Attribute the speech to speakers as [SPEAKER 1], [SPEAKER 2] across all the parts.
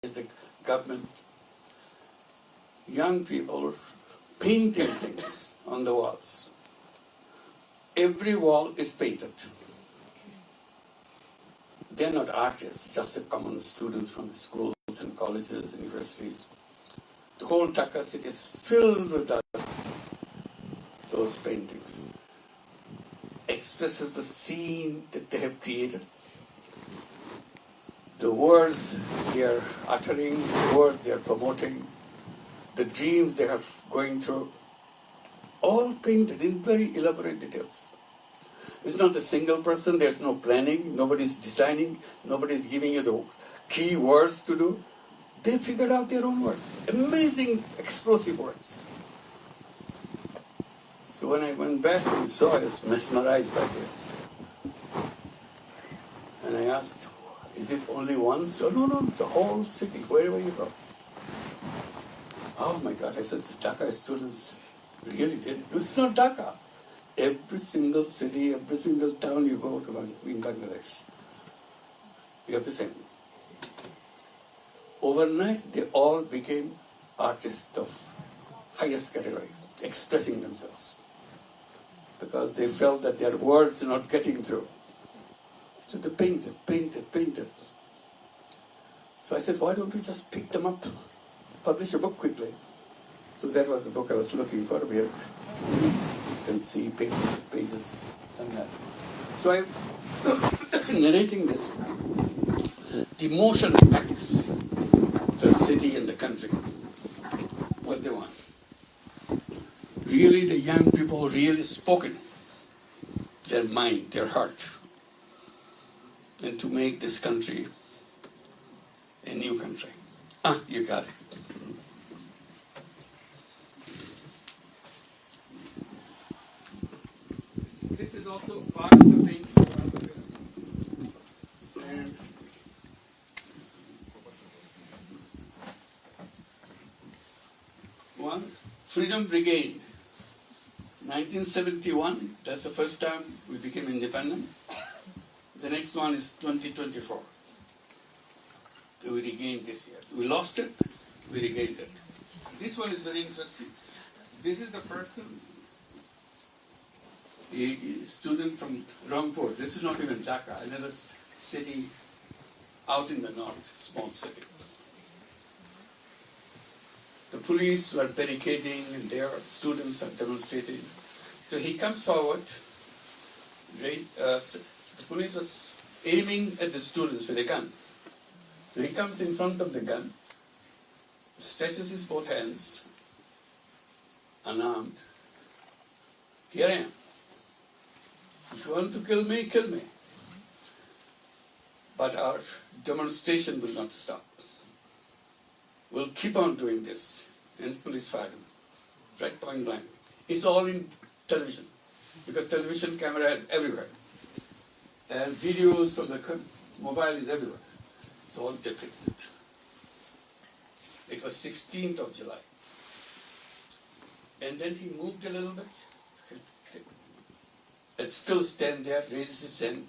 [SPEAKER 1] is the government. Young people painting things on the walls. Every wall is painted. They're not artists, just the common students from the schools and colleges, universities. The whole Dhaka city is filled with those paintings. Expresses the scene that they have created. The words they are uttering, the words they are promoting, the dreams they are going through, all painted in very elaborate details. It's not a single person, there's no planning, nobody's designing, nobody's giving you the key words to do. They figured out their own words. Amazing, explosive words. So when I went back and saw, I was mesmerized by this. And I asked, is it only one? So no, it's a whole city, wherever you go. Oh my God, I said, this Dhaka students really did it. It's not Dhaka. Every single city, every single town you go to in Bangladesh, you have the same. Overnight, they all became artists of highest category, expressing themselves. Because they felt that their words are not getting through. So they painted. So I said, why don't we just pick them up, publish a book quickly? So that was the book I was looking for. Here you can see pages and that. So I'm narrating this. The emotion impacts the city and the country. What they want. Really, the young people really spoken their mind, their heart, and to make this country a new country. You got it. This is also part of the painting. And one, Freedom Brigade. 1971, that's the first time we became independent. The next one is 2024. We regained this year. We lost it, we regained it. This one is very interesting. This is the person, a student from Rangpur. This is not even Dhaka, another city out in the north, small city. The police were barricading and their students are demonstrating. So he comes forward. The police was aiming at the students with a gun. So he comes in front of the gun, stretches his both hands, unarmed. Here I am. If you want to kill me, kill me. But our demonstration will not stop. We'll keep on doing this. And police fired him. Right point blank. It's all in television. Because television camera is everywhere. And videos from the mobile is everywhere. It's all depicted. It was 16th of July. And then he moved a little bit. And still stand there, raises his hand.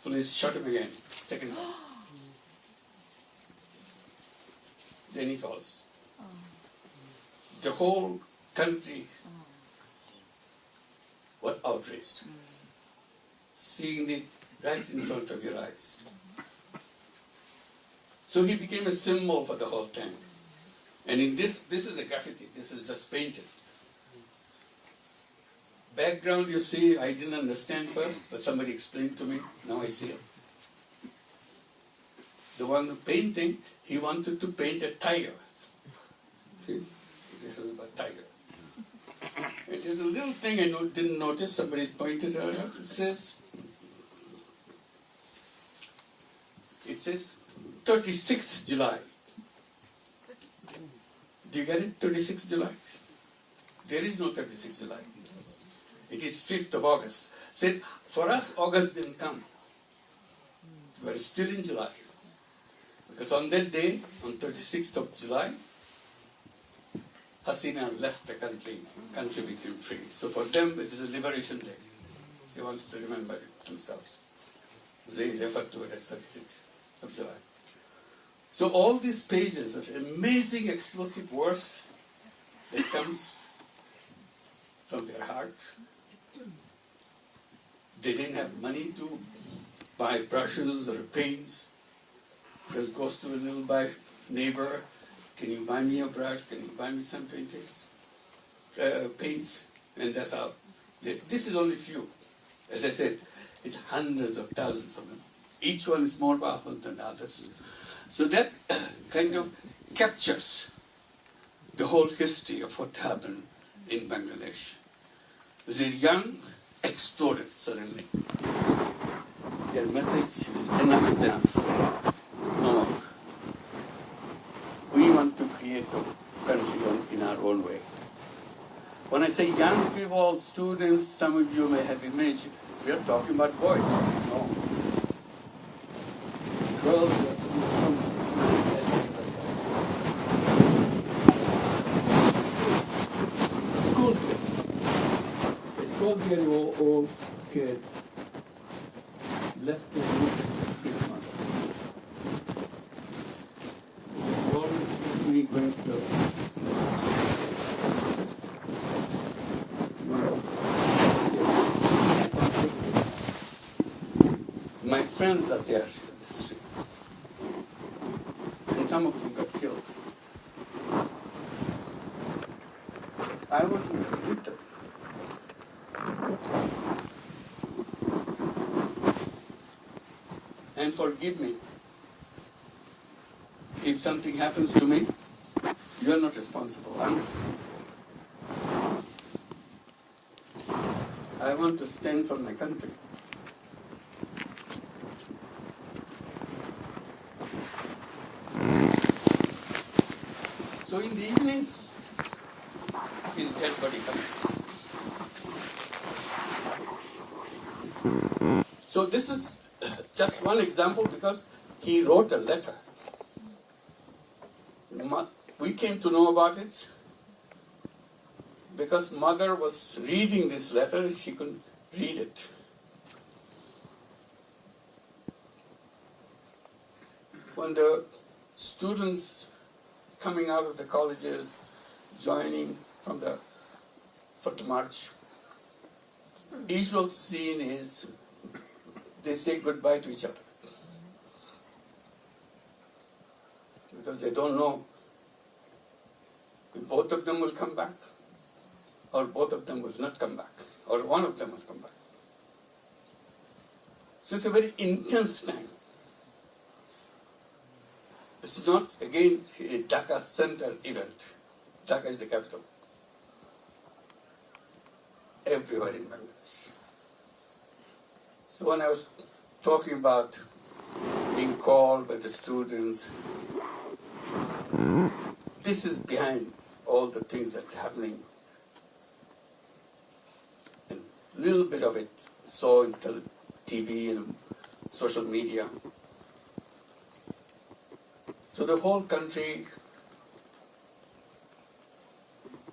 [SPEAKER 1] Police shot him again. Second time. Then he falls. The whole country was outraged. Seeing it right in front of your eyes. So he became a symbol for the whole time. And in this is a graffiti. This is just painted. Background you see, I didn't understand first, but somebody explained to me. Now I see it. The one painting, he wanted to paint a tiger. See? This is about tiger. It is a little thing I didn't notice. Somebody pointed it out. It says 36th July. Do you get it? 36th July. There is no 36th July. It is 5th of August. Said, for us, August didn't come. We are still in July. Because on that day, on 36th of July, Hasina left the country. Country became free. So for them, it is a liberation day. They wanted to remember it themselves. They refer to it as 36th of July. So all these pages are amazing explosive words that comes from their heart. They didn't have money to buy brushes or paints. Just goes to a little by neighbor. Can you buy me a brush? Can you buy me some paints? And that's how. This is only few. As I said, it's hundreds of thousands of them. Each one is more powerful than the others. So that kind of captures the whole history of what happened in Bangladesh. The young exploded suddenly. Their message is enough is enough. No more. We want to create a country in our own way. When I say young people, students, some of you may have imagined, we are talking about boys. No. Girls are school kids. A 12-year-old kid left the room with his mother. He always me going to my friends are there in the street. And some of them got killed. I wasn't with them. And forgive me. If something happens to me, you are not responsible. I'm responsible. I want to stand for my country. So in the evening, his dead body comes. So this is just one example because he wrote a letter. We came to know about it because mother was reading this letter and she couldn't read it. When the students coming out of the colleges, joining for the march, usual scene is they say goodbye to each other because they don't know if both of them will come back or both of them will not come back or one of them will come back. So it's a very intense time. It's not, again, a Dhaka center event. Dhaka is the capital. Everywhere in Bangladesh. So when I was talking about being called by the students, this is behind all the things that are happening. And a little bit of it saw in TV and social media. So the whole country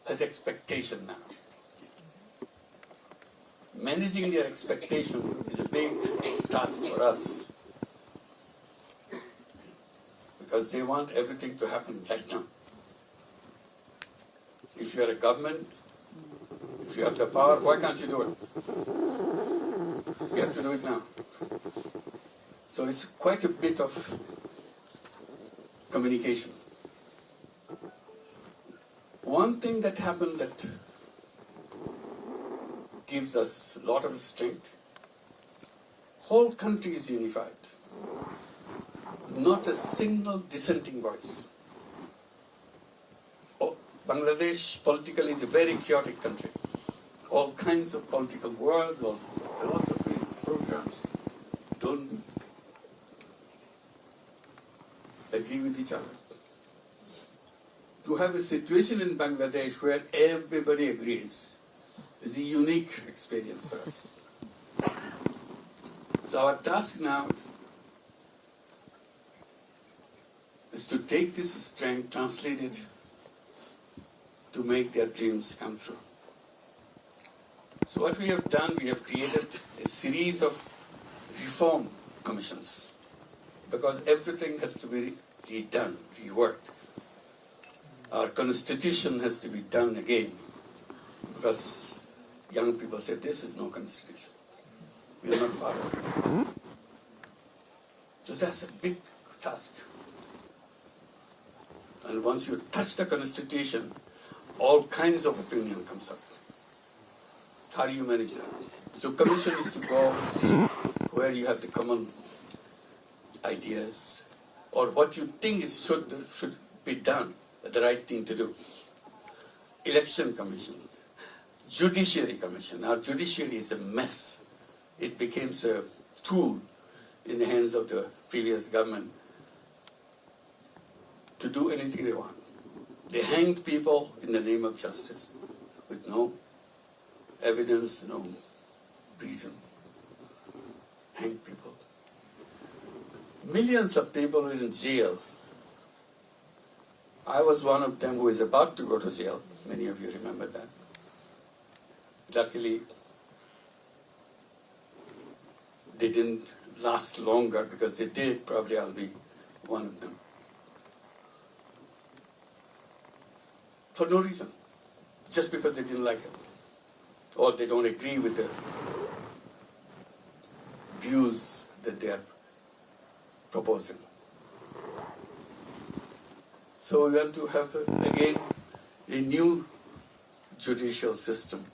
[SPEAKER 1] has expectation now. Managing their expectation is a big task for us because they want everything to happen right now. If you are a government, if you have the power, why can't you do it? You have to do it now. So it's quite a bit of communication. One thing that happened that gives us a lot of strength, whole country is unified. Not a single dissenting voice. Bangladesh politically is a very chaotic country. All kinds of political worlds, all philosophies, programs don't agree with each other. To have a situation in Bangladesh where everybody agrees is a unique experience for us. So our task now is to take this strength, translate it to make their dreams come true. So what we have done, we have created a series of reform commissions because everything has to be redone, reworked. Our constitution has to be done again, because young people say this is no constitution. We are not following it. So that's a big task. And once you touch the constitution, all kinds of opinion comes up. How do you manage that? So commission is to go and see where you have the common ideas, or what you think is should be done, the right thing to do. Election commission, judiciary commission. Our judiciary is a mess. It became a tool in the hands of the previous government to do anything they want. They hanged people in the name of justice with no evidence, no reason. Hanged people. Millions of people are in jail. I was one of them who is about to go to jail. Many of you remember that. Luckily, they didn't last longer, because they did, probably I'll be one of them. For no reason. Just because they didn't like it. Or they don't agree with the views that they are proposing. So we want to have, again, a new judicial system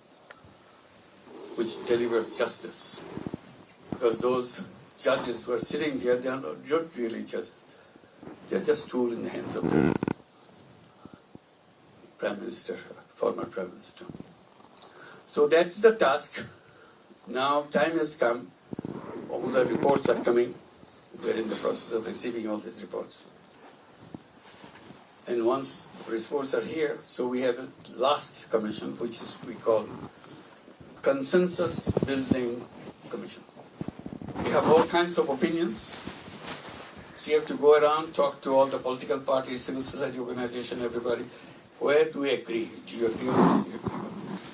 [SPEAKER 1] which delivers justice. Because those judges who are sitting there, they are not really judges. They are just tools in the hands of the Prime Minister, former Prime Minister. So that's the task. Now time has come. All the reports are coming. We are in the process of receiving all these reports. And once the reports are here, so we have a last commission, which is we call Consensus Building Commission. We have all kinds of opinions. So you have to go around, talk to all the political parties, civil society organization, everybody. Where do we agree? Do you agree with this? Do you agree with this?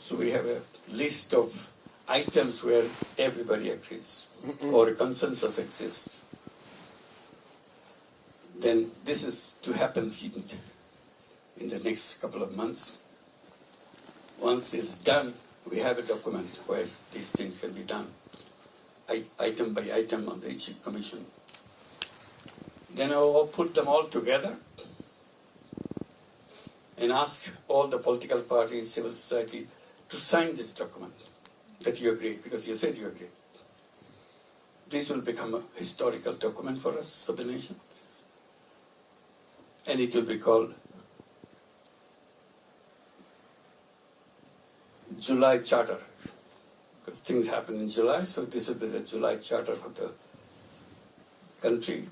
[SPEAKER 1] So we have a list of items where everybody agrees, or a consensus exists. Then this is to happen in the next couple of months. Once it's done, we have a document where these things can be done, item by item on each commission. Then I'll put them all together and ask all the political parties, civil society, to sign this document that you agree, because you said you agree. This will become a historical document for us, for the nation. And it will be called July Charter, because things happen in July, so this will be the July Charter for the country.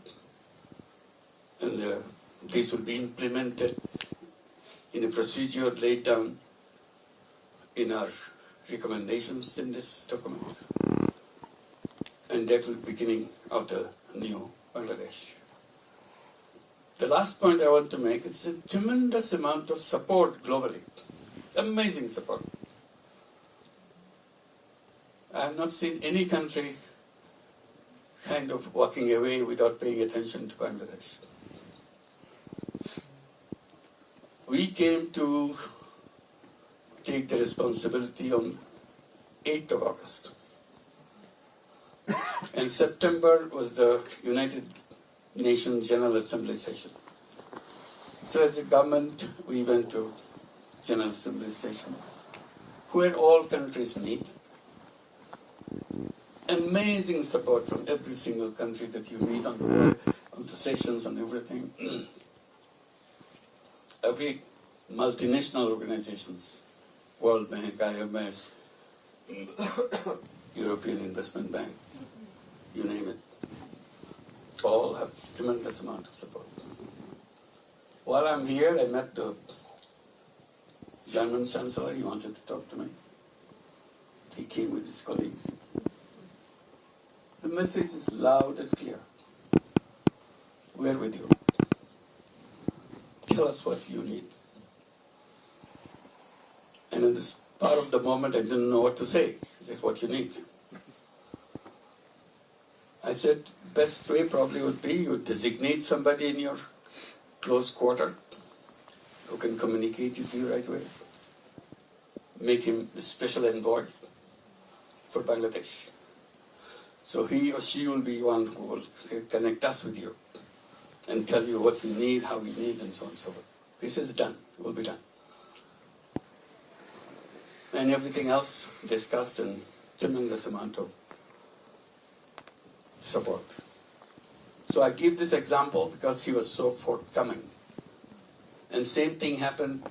[SPEAKER 1] And this will be implemented in a procedure laid down in our recommendations in this document. And that will be beginning of the new Bangladesh. The last point I want to make is a tremendous amount of support globally. Amazing support. I have not seen any country kind of walking away without paying attention to Bangladesh. We came to take the responsibility on 8th of August. And September was the United Nations General Assembly session. So as a government, we went to General Assembly session, where all countries meet. Amazing support from every single country that you meet on the world, on the sessions, on everything. Every multinational organizations, World Bank, IMF, European Investment Bank, you name it, all have tremendous amount of support. While I'm here, I met the German Chancellor. He wanted to talk to me. He came with his colleagues. The message is loud and clear. We're with you. Tell us what you need. And in this part of the moment, I didn't know what to say. He said, what you need? I said, best way probably would be you designate somebody in your close quarter who can communicate with you right away. Make him a special envoy for Bangladesh. So he or she will be one who will connect us with you and tell you what we need, how we need, and so on and so forth. This is done, it will be done. And everything else discussed in tremendous amount of support. So I give this example because he was so forthcoming. And same thing happened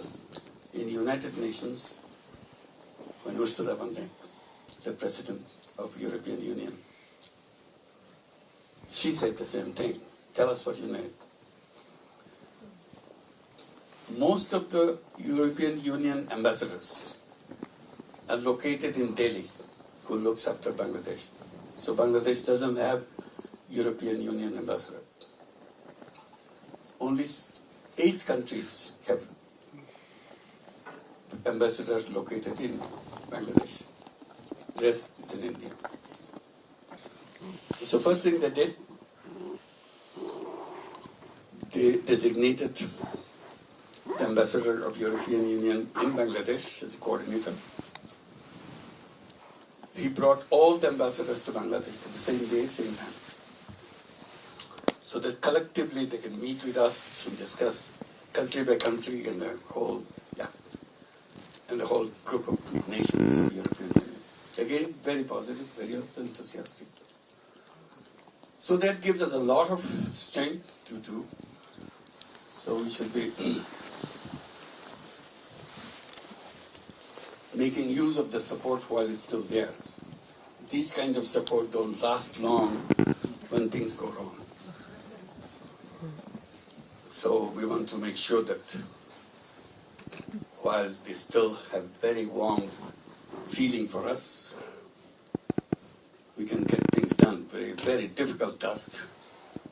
[SPEAKER 1] in the United Nations when Ursula von der Leyen, the President of European Union, she said the same thing. Tell us what you need. Most of the European Union ambassadors are located in Delhi, who looks after Bangladesh. So Bangladesh doesn't have European Union ambassador. Only 8 countries have ambassadors located in Bangladesh. The rest is in India. So first thing they did, they designated the ambassador of European Union in Bangladesh as a coordinator. He brought all the ambassadors to Bangladesh at the same day, same time. So that collectively they can meet with us to discuss country by country and the whole, group of nations of European Union. Again, very positive, very enthusiastic. So that gives us a lot of strength to do. So we should be making use of the support while it's still there. These kind of support don't last long when things go wrong. So we want to make sure that while they still have very warm feeling for us, we can get things done. Very, very difficult task.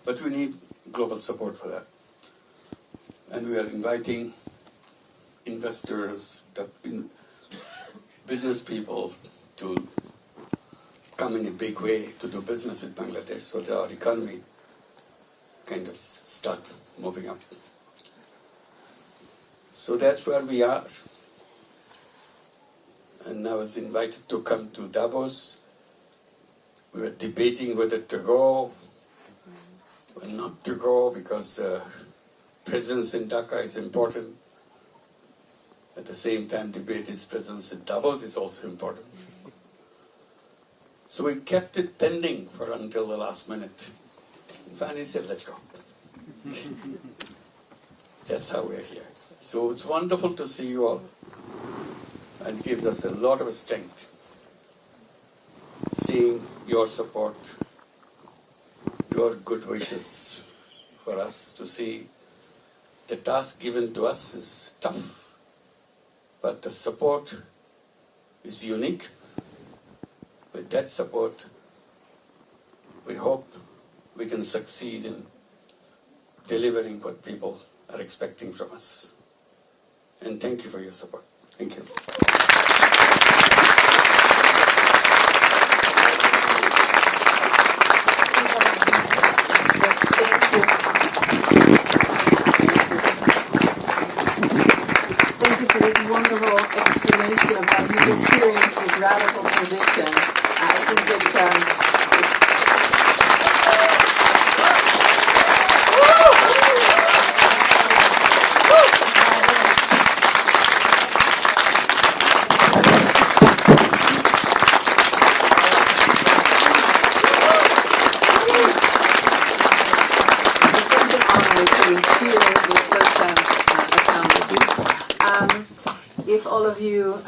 [SPEAKER 1] But we need global support for that. And we are inviting investors, business people to come in a big way to do business with Bangladesh so that our economy kind of start moving up. So that's where we are. And I was invited to come to Davos. We were debating whether to go or not to go because presence in Dhaka is important. At the same time, debate is presence in Davos is also important. So we kept it pending for until the last minute. Finally said, let's go. That's how we're here. So it's wonderful to see you all. And gives us a lot of strength. Seeing your support, your good wishes for us to see the task given to us is tough, but the support is unique. With that support, we hope we can succeed in delivering what people are expecting from us. And thank you for your support. Thank you.
[SPEAKER 2] Thank you for this wonderful explanation about your experience with radical position. I think it's if all of you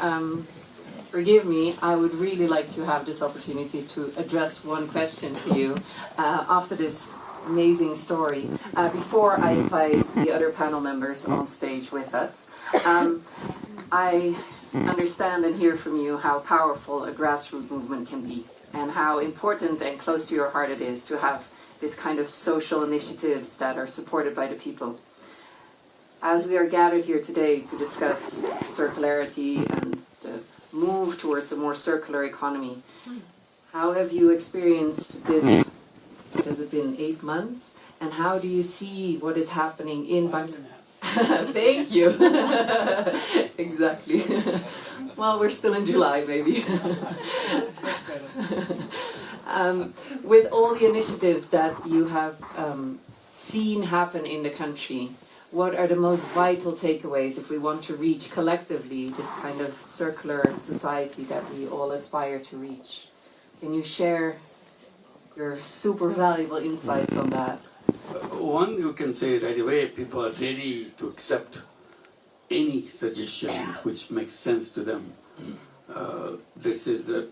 [SPEAKER 2] forgive me, I would really like to have this opportunity to address one question to you after this amazing story. Before I invite the other panel members on stage with us, I understand and hear from you how powerful a grassroots movement can be and how important and close to your heart it is to have this kind of social initiatives that are supported by the people. As we are gathered here today to discuss circularity and the move towards a more circular economy, how have you experienced this has it been, 8 months? And how do you see what is happening in Bangladesh? Thank you. Exactly. Well, we're still in July, maybe. With all the initiatives that you have seen happen in the country, what are the most vital takeaways if we want to reach collectively this kind of circular society that we all aspire to reach? Can you share your super valuable insights on that?
[SPEAKER 1] One, you can say right away, people are ready to accept any suggestion which makes sense to them. This is a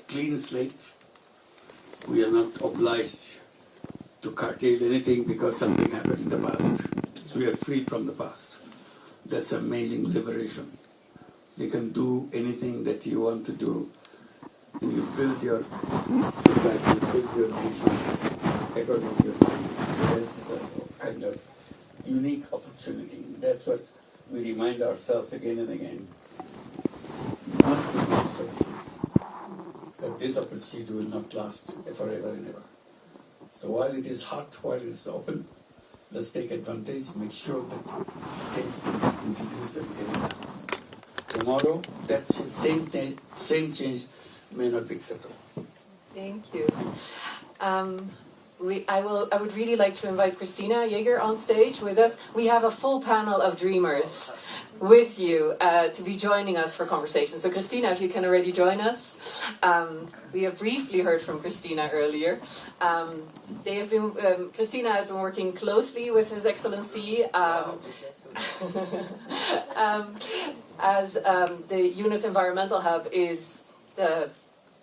[SPEAKER 1] clean slate. We are not obliged to curtail anything because something happened in the past. So we are free from the past. That's amazing liberation. You can do anything that you want to do, and you build your society, you build your nation according to your time. This is a kind of unique opportunity. That's what we remind ourselves again and again. Not to lose something. That this opportunity will not last forever and ever. So while it is hot, while it is open, let's take advantage, make sure that change will be introduced and get it done. Tomorrow, that same change may not be acceptable.
[SPEAKER 2] Thank you. I would really like to invite Christina Jaeger on stage with us. We have a full panel of dreamers with you to be joining us for conversation. So Christina, if you can already join us. We have briefly heard from Christina earlier. Christina has been working closely with His Excellency as the Yunus Environmental Hub is the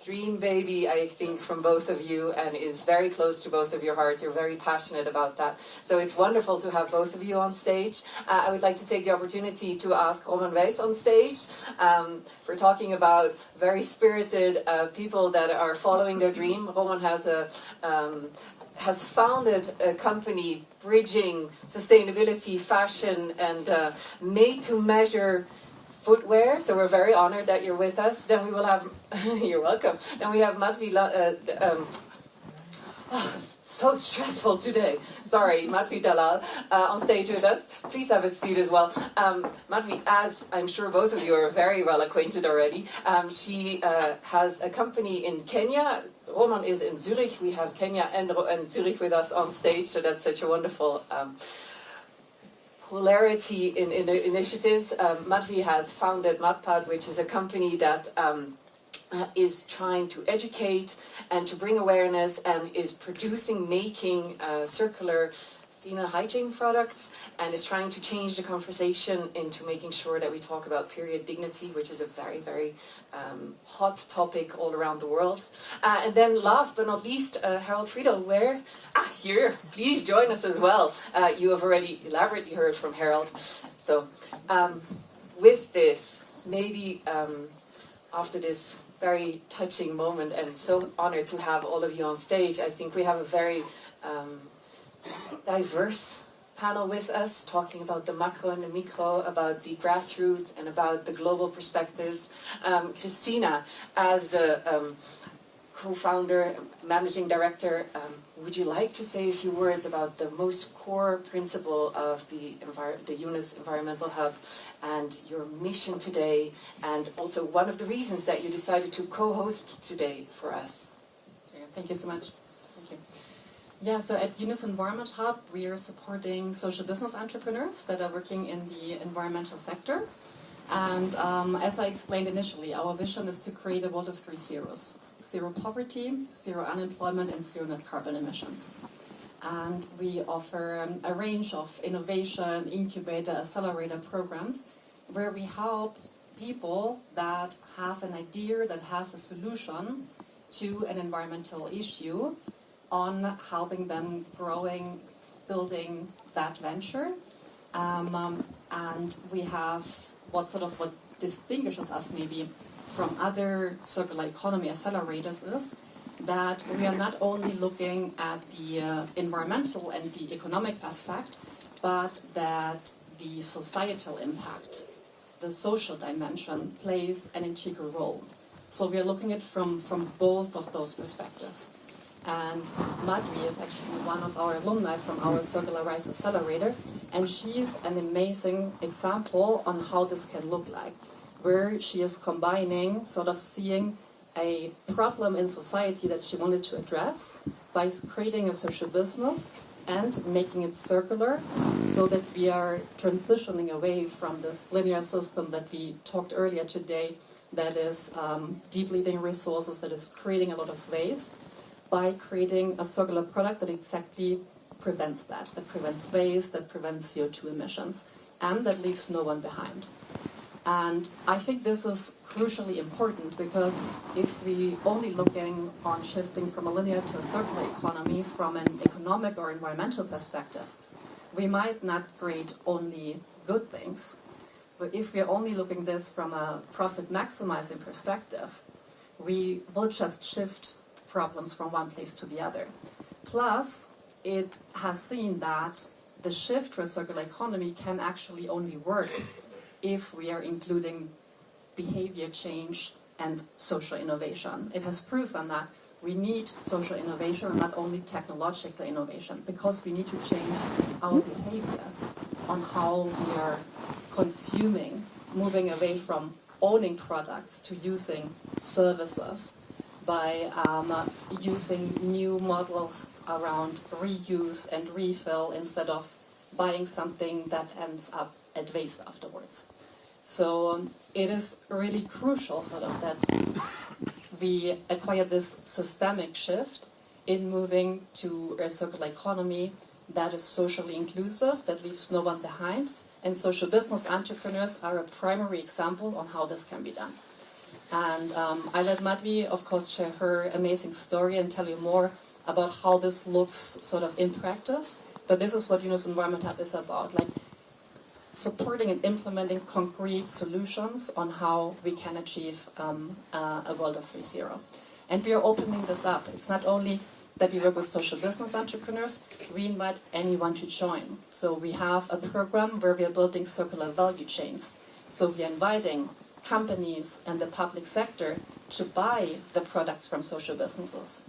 [SPEAKER 2] dream baby, I think, from both of you, and is very close to both of your hearts. You're very passionate about that. So it's wonderful to have both of you on stage. I would like to take the opportunity to ask Roman Wijs on stage for talking about very spirited people that are following their dream. Roman has founded a company bridging sustainability, fashion, and made-to-measure footwear, so we're very honored that you're with us. Then we will have, you're welcome. Then we have Matvi, so stressful today. Sorry, Matvi Dalal on stage with us. Please have a seat as well. Matvi, as I'm sure both of you are very well acquainted already, she has a company in Kenya. Roman is in Zurich. We have Kenya and Zurich with us on stage, so that's such a wonderful polarity in the initiatives. Matvi has founded MatPad, which is a company that is trying to educate and to bring awareness and is making circular female hygiene products, and is trying to change the conversation into making sure that we talk about period dignity, which is a very, very hot topic all around the world. And then last but not least, Harold Friedel, here, please join us as well. You have already elaborately heard from Harold. So with this, maybe after this very touching moment, and so honored to have all of you on stage, I think we have a very diverse panel with us, talking about the macro and the micro, about the grassroots and about the global perspectives. Christina, as the co-founder, managing director, would you like to say a few words about the most core principle of the Yunus Environmental Hub and your mission today, and also one of the reasons that you decided to co-host today for us?
[SPEAKER 3] Thank you so much. Thank you. Yeah, so at Yunus Environment Hub, we are supporting social business entrepreneurs that are working in the environmental sector. And as I explained initially, our vision is to create a world of 3 zeros. 0 poverty, 0 unemployment, and 0 net carbon emissions. And we offer a range of innovation, incubator, accelerator programs where we help people that have an idea, that have a solution to an environmental issue, on helping them growing, building that venture. And we have what distinguishes us maybe from other circular economy accelerators is that we are not only looking at the environmental and the economic aspect, but that the societal impact, the social dimension, plays an integral role. So we are looking at it from both of those perspectives. And Madhvi is actually one of our alumni from our Circular Rise Accelerator, and she's an amazing example on how this can look like, where she is combining, sort of seeing a problem in society that she wanted to address by creating a social business and making it circular, so that we are transitioning away from this linear system that we talked earlier today, that is depleting resources, that is creating a lot of waste, by creating a circular product that exactly prevents that prevents waste, that prevents CO2 emissions, and that leaves no one behind. And I think this is crucially important, because if we only looking on shifting from a linear to a circular economy from an economic or environmental perspective, we might not create only good things. But if we're only looking this from a profit maximizing perspective, we will just shift problems from one place to the other. Plus, it has seen that the shift to a circular economy can actually only work if we are including behavior change and social innovation. It has proven that we need social innovation and not only technological innovation, because we need to change our behaviors on how we are consuming, moving away from owning products to using services, by using new models around reuse and refill instead of buying something that ends up at waste afterwards. So it is really crucial sort of that we acquire this systemic shift in moving to a circular economy that is socially inclusive, that leaves no one behind, and social business entrepreneurs are a primary example on how this can be done. And I let Madhvi, of course, share her amazing story and tell you more about how this looks sort of in practice. But this is what Yunus Environment Hub is about, like supporting and implementing concrete solutions on how we can achieve a world of 3.0. And we are opening this up. It's not only that we work with social business entrepreneurs, we invite anyone to join. So we have a program where we are building circular value chains. So we are inviting companies and the public sector to buy the products from social businesses.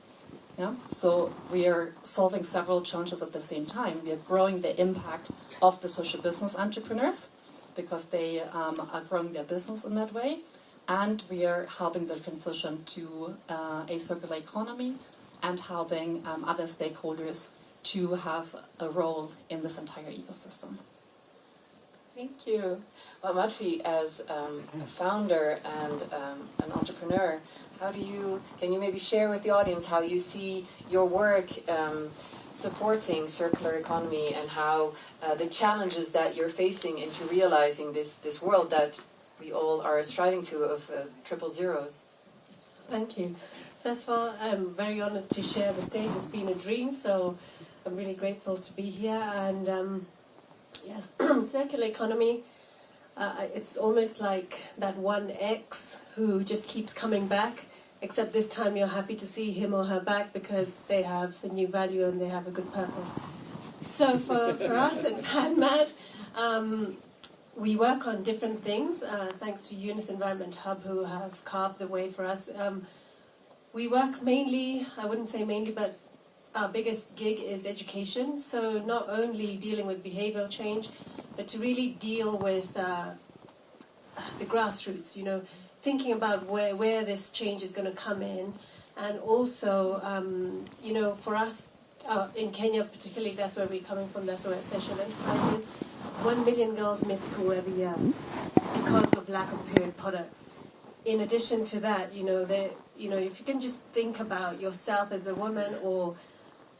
[SPEAKER 3] Yeah? So we are solving several challenges at the same time. We are growing the impact of the social business entrepreneurs, because they are growing their business in that way, and we are helping the transition to a circular economy and helping other stakeholders to have a role in this entire ecosystem.
[SPEAKER 2] Thank you. Well, Madhvi, as a founder and an entrepreneur, can you maybe share with the audience how you see your work supporting circular economy, and how the challenges that you're facing into realizing this world that we all are striving to of triple zeros?
[SPEAKER 4] Thank you. First of all, I'm very honored to share the stage. It's been a dream, so I'm really grateful to be here. And yes, circular economy, it's almost like that one ex who just keeps coming back, except this time you're happy to see him or her back because they have a new value and they have a good purpose. So for us at PanMed, we work on different things, thanks to Yunus Environment Hub, who have carved the way for us. We work mainly, I wouldn't say mainly, but our biggest gig is education. So not only dealing with behavioral change, but to really deal with the grassroots, thinking about where this change is going to come in. And also, for us, in Kenya particularly, that's where we're coming from, that's where social enterprises, 1 million girls miss school every year because of lack of period products. In addition to that, if you can just think about yourself as a woman or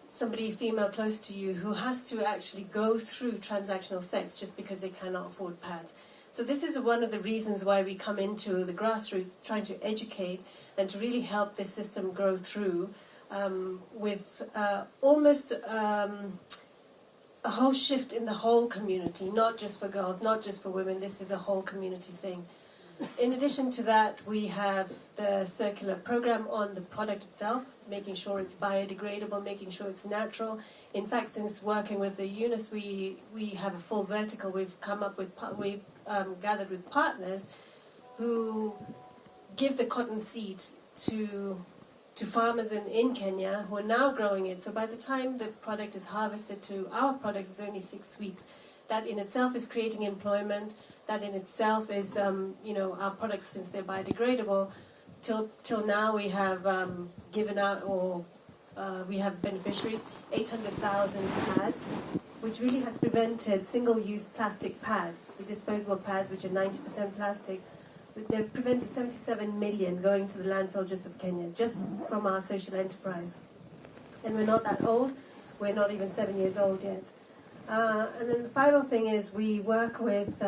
[SPEAKER 4] somebody female close to you who has to actually go through transactional sex just because they cannot afford pads. So this is one of the reasons why we come into the grassroots, trying to educate and to really help this system grow through with almost a whole shift in the whole community, not just for girls, not just for women. This is a whole community thing. In addition to that, we have the circular program on the product itself, making sure it's biodegradable, making sure it's natural. In fact, since working with the Yunus, we have a full vertical. We've gathered with partners who give the cotton seed to to farmers in Kenya who are now growing it. So by the time the product is harvested to our product is only 6 weeks. That in itself is creating employment. That in itself is, our products, since they're biodegradable, till now we have given out, or we have beneficiaries, 800,000 pads, which really has prevented single-use plastic pads, the disposable pads, which are 90% plastic. They've prevented 77 million going to the landfill just of Kenya, just from our social enterprise. And we're not that old. We're not even 7 years old yet. And then the final thing is we work with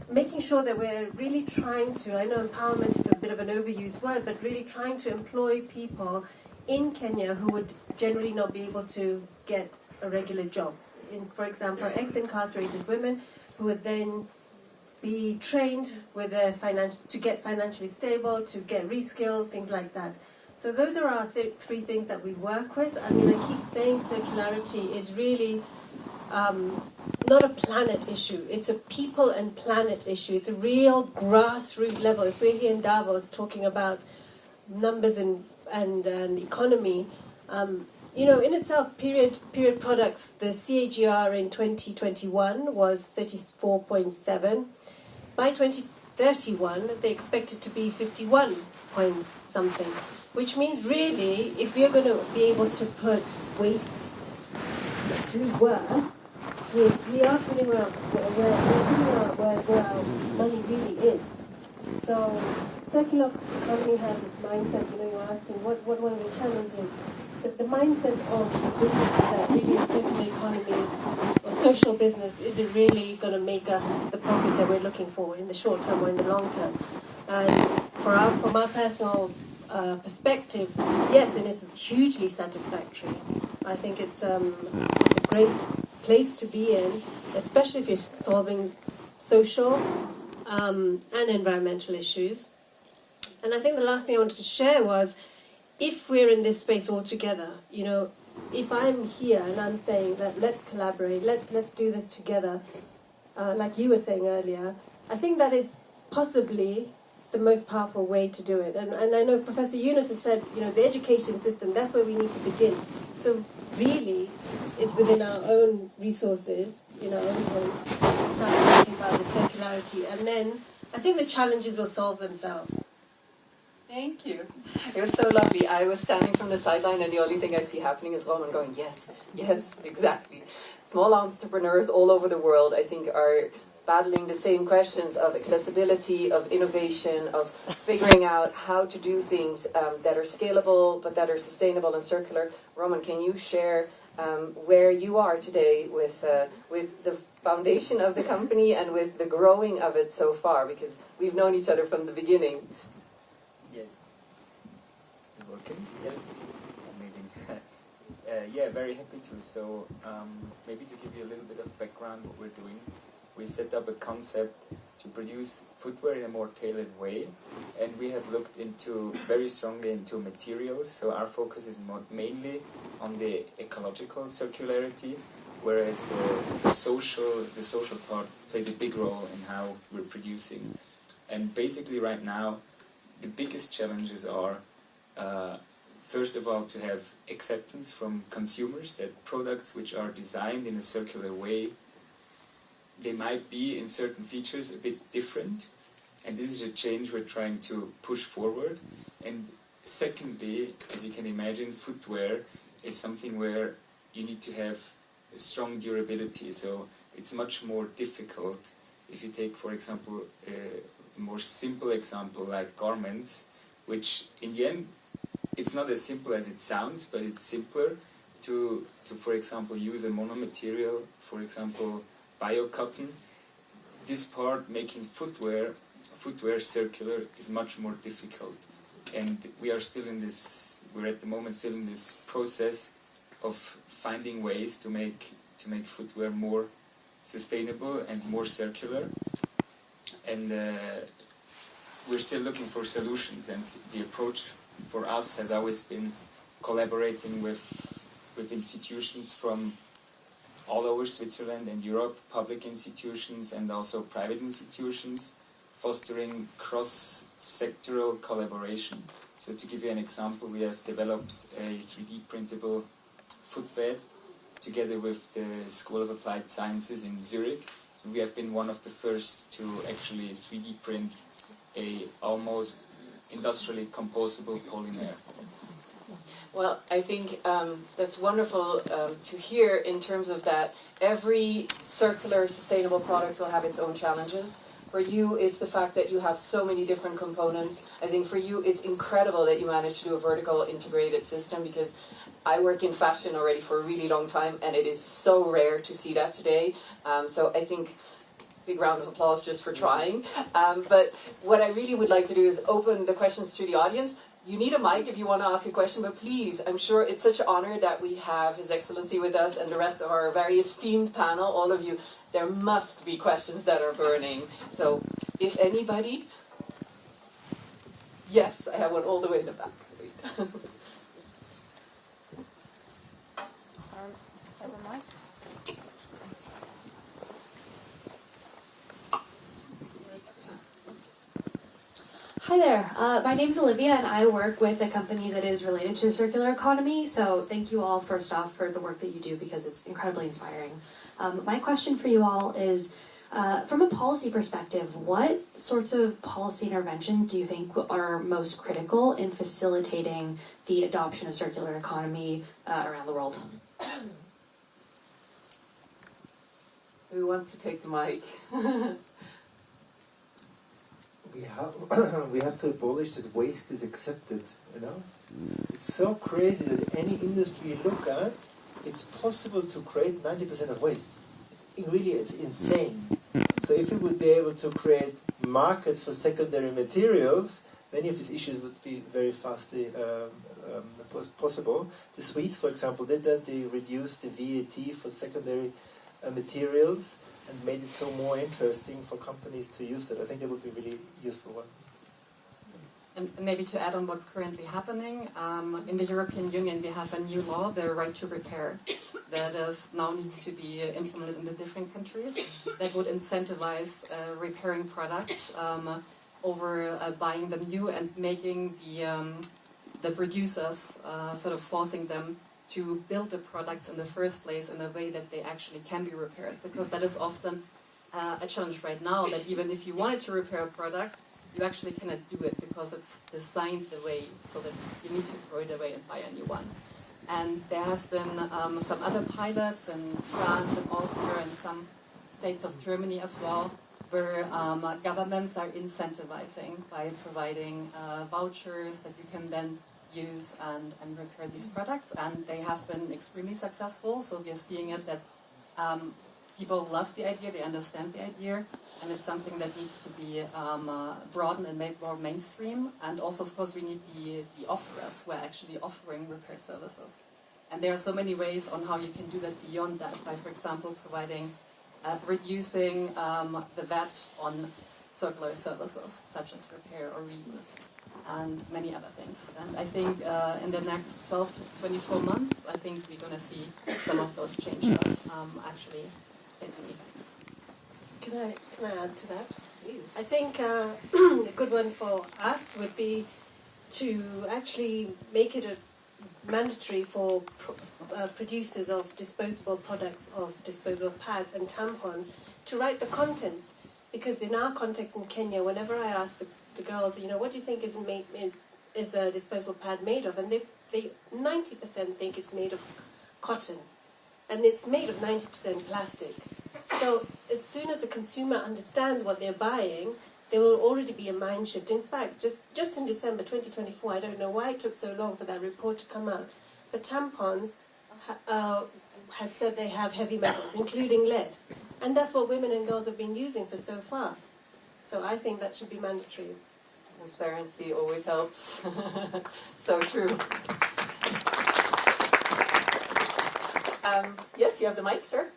[SPEAKER 4] making sure that we're really trying to, I know empowerment is a bit of an overused word, but really trying to employ people in Kenya who would generally not be able to get a regular job. For example, ex-incarcerated women who would then be trained with their to get financially stable, to get reskilled, things like that. So those are our three things that we work with. I mean, I keep saying circularity is really not a planet issue. It's a people and planet issue. It's a real grassroots level. If we're here in Davos talking about numbers and economy, in itself, period products, the CAGR in 2021 was 34.7. By 2031, they expect it to be 51 point something, which means really, if we're going to be able to put waste to work, we are putting where our money really is. So circular economy has its mindset. You're asking what are the challenges? The mindset of businesses that really a circular economy or social business isn't really going to make us the profit that we're looking for in the short term or in the long term. And from our personal perspective, yes, and it's hugely satisfactory. I think it's a great place to be in, especially if you're solving social and environmental issues. And I think the last thing I wanted to share was, if we're in this space all together, if I'm here and I'm saying that let's collaborate, let's do this together, like you were saying earlier, I think that is possibly the most powerful way to do it. And I know Professor Yunus has said, the education system, that's where we need to begin. So really, it's within our own resources, our own home, to start thinking about the circularity. And then I think the challenges will solve themselves.
[SPEAKER 2] Thank you. It was so lovely. I was standing from the sideline and the only thing I see happening is Roman going, yes, exactly. Small entrepreneurs all over the world, I think, are battling the same questions of accessibility, of innovation, of figuring out how to do things that are scalable, but that are sustainable and circular. Roman, can you share where you are today with the foundation of the company and with the growing of it so far? Because we've known each other from the beginning.
[SPEAKER 5] Yes. This is working? Yes. Amazing. Very happy to. So maybe to give you a little bit of background what we're doing. We set up a concept to produce footwear in a more tailored way, and we have looked very strongly into materials. So our focus is mainly on the ecological circularity, whereas the social part plays a big role in how we're producing. And basically right now, the biggest challenges are, first of all, to have acceptance from consumers that products which are designed in a circular way, they might be in certain features a bit different. And this is a change we're trying to push forward. And secondly, as you can imagine, footwear is something where you need to have a strong durability. So it's much more difficult if you take, for example, a more simple example like garments, which in the end, it's not as simple as it sounds, but it's simpler to for example, use a monomaterial, for example, bio-cotton. This part, making footwear circular, is much more difficult. And we're at the moment still in this process of finding ways to make footwear more sustainable and more circular. And we're still looking for solutions, and the approach for us has always been collaborating with institutions from all over Switzerland and Europe, public institutions and also private institutions, fostering cross-sectoral collaboration. So to give you an example, we have developed a 3D printable footbed together with the School of Applied Sciences in Zurich. We have been one of the first to actually 3D print a almost industrially composable polymer.
[SPEAKER 2] Well, I think that's wonderful to hear in terms of that. Every circular, sustainable product will have its own challenges. For you, it's the fact that you have so many different components. I think for you, it's incredible that you managed to do a vertical integrated system, because I work in fashion already for a really long time, and it is so rare to see that today. So I think big round of applause just for trying. But what I really would like to do is open the questions to the audience. You need a mic if you want to ask a question, but please, I'm sure it's such an honor that we have His Excellency with us and the rest of our very esteemed panel, all of you. There must be questions that are burning. So if anybody... Yes, I have one all the way in the back.
[SPEAKER 6] Have a mic?
[SPEAKER 7] Hi there, my name's Olivia and I work with a company that is related to a circular economy, so thank you all first off for the work that you do because it's incredibly inspiring. My question for you all is, from a policy perspective, what sorts of policy interventions do you think are most critical in facilitating the adoption of circular economy around the world?
[SPEAKER 2] Who wants to take the mic?
[SPEAKER 8] We have to abolish that waste is accepted, you know? It's so crazy that any industry you look at, it's possible to create 90% of waste. It's insane. So if we would be able to create markets for secondary materials, many of these issues would be very fastly possible. The Swedes, for example, did that. They reduced the VAT for secondary materials and made it so more interesting for companies to use it. I think that would be a really useful one.
[SPEAKER 3] And maybe to add on what's currently happening, in the European Union we have a new law, the right to repair, that now needs to be implemented in the different countries, that would incentivize repairing products over buying them new and making the producers, sort of forcing them to build the products in the first place in a way that they actually can be repaired. Because that is often a challenge right now, that even if you wanted to repair a product, you actually cannot do it because it's designed the way so that you need to throw it away and buy a new one. And there has been some other pilots in France and Austria and some states of Germany as well, where governments are incentivizing by providing vouchers that you can then use and repair these products, and they have been extremely successful. So we are seeing it that people love the idea, they understand the idea, and it's something that needs to be broadened and made more mainstream. And also, of course, we need the offerers who are actually offering repair services. And there are so many ways on how you can do that beyond that, by, for example, providing, reducing the VAT on circular services, such as repair or reuse, and many other things. And I think in the next 12 to 24 months, I think we're going to see some of those changes actually taking effect.
[SPEAKER 4] Can I add to that? Please. I think a good one for us would be to actually make it mandatory for producers of disposable products, of disposable pads and tampons, to write the contents. Because in our context in Kenya, whenever I ask the girls, you know, what do you think is a disposable pad made of? And they 90% think it's made of cotton. And it's made of 90% plastic. So as soon as the consumer understands what they're buying, there will already be a mind shift. In fact, just in December 2024, I don't know why it took so long for that report to come out, but tampons had said they have heavy metals, including lead. And that's what women and girls have been using for so far. So I think that should be mandatory.
[SPEAKER 2] Transparency always helps. So true. Yes, you have the mic, sir.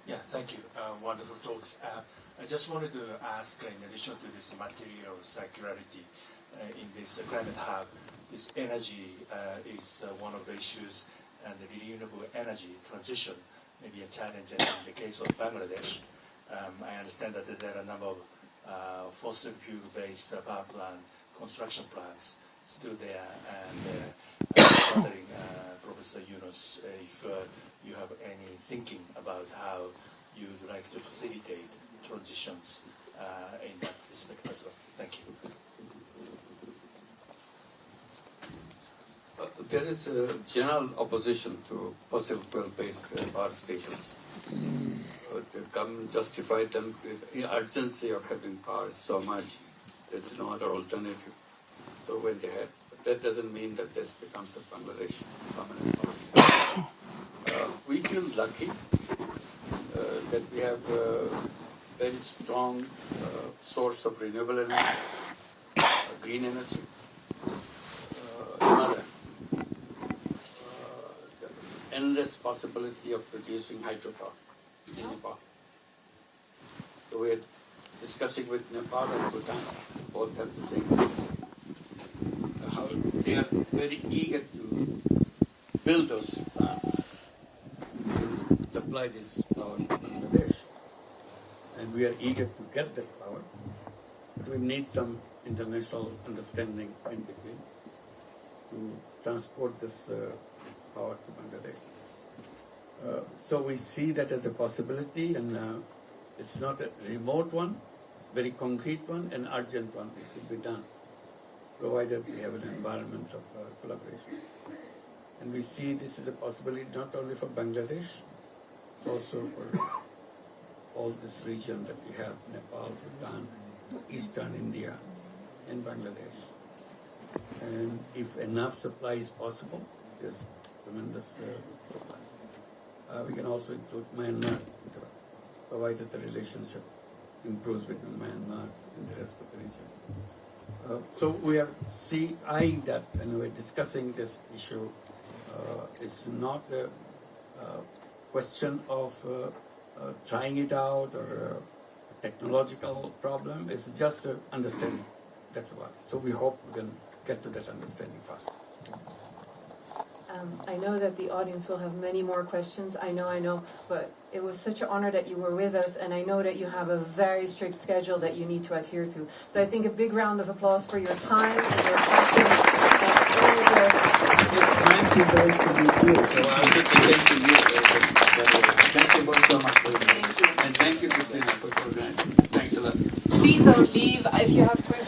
[SPEAKER 9] Yeah, thank you. Wonderful talks. I just wanted to ask, in addition to this material circularity in this climate hub, this energy is one of the issues, and the renewable energy transition may be a challenge. And in the case of Bangladesh, I understand that there are a number of fossil fuel-based power plant construction plants. stood there, and I was wondering, Professor Yunus, if you have any thinking about how you would like to facilitate transitions in that respect as well. Thank you.
[SPEAKER 1] There is a general opposition to fossil fuel-based power stations. The government justified them with the urgency of having power is so much, there's no other alternative. So when they had, but that doesn't mean that this becomes a Bangladesh permanent power station. We feel lucky that we have a very strong source of renewable energy, green energy, another. Endless possibility of producing hydropower in Nepal. So we're discussing with Nepal and Bhutan, both have the same reason. How they are very eager to build those plants to supply this power to Bangladesh. And we are eager to get that power. But we need some international understanding in between to transport this power to Bangladesh. So we see that as a possibility, and it's not a remote one, very concrete one, an urgent one. It will be done, provided we have an environment of collaboration. And we see this is a possibility not only for Bangladesh, but also for all this region that we have, Nepal, Bhutan, Eastern India, and Bangladesh. And if enough supply is possible, there's tremendous supply. We can also include Myanmar, provided the relationship improves between Myanmar and the rest of the region. So we are eyeing that, and we're discussing this issue. It's not a question of trying it out or a technological problem. It's just an understanding. That's what. So we hope we can get to that understanding fast.
[SPEAKER 2] I know that the audience will have many more questions. I know, but it was such an honor that you were with us, and I know that you have a very strict schedule that you need to adhere to. So I think a big round of applause for your time and your passion and all the...
[SPEAKER 1] Thank you very much to meet you. So I would like to thank you. Thank you both so much.
[SPEAKER 2] Thank you.
[SPEAKER 1] And thank you, Christina, for organizing this. Thanks a lot.
[SPEAKER 2] Please don't leave if you have questions.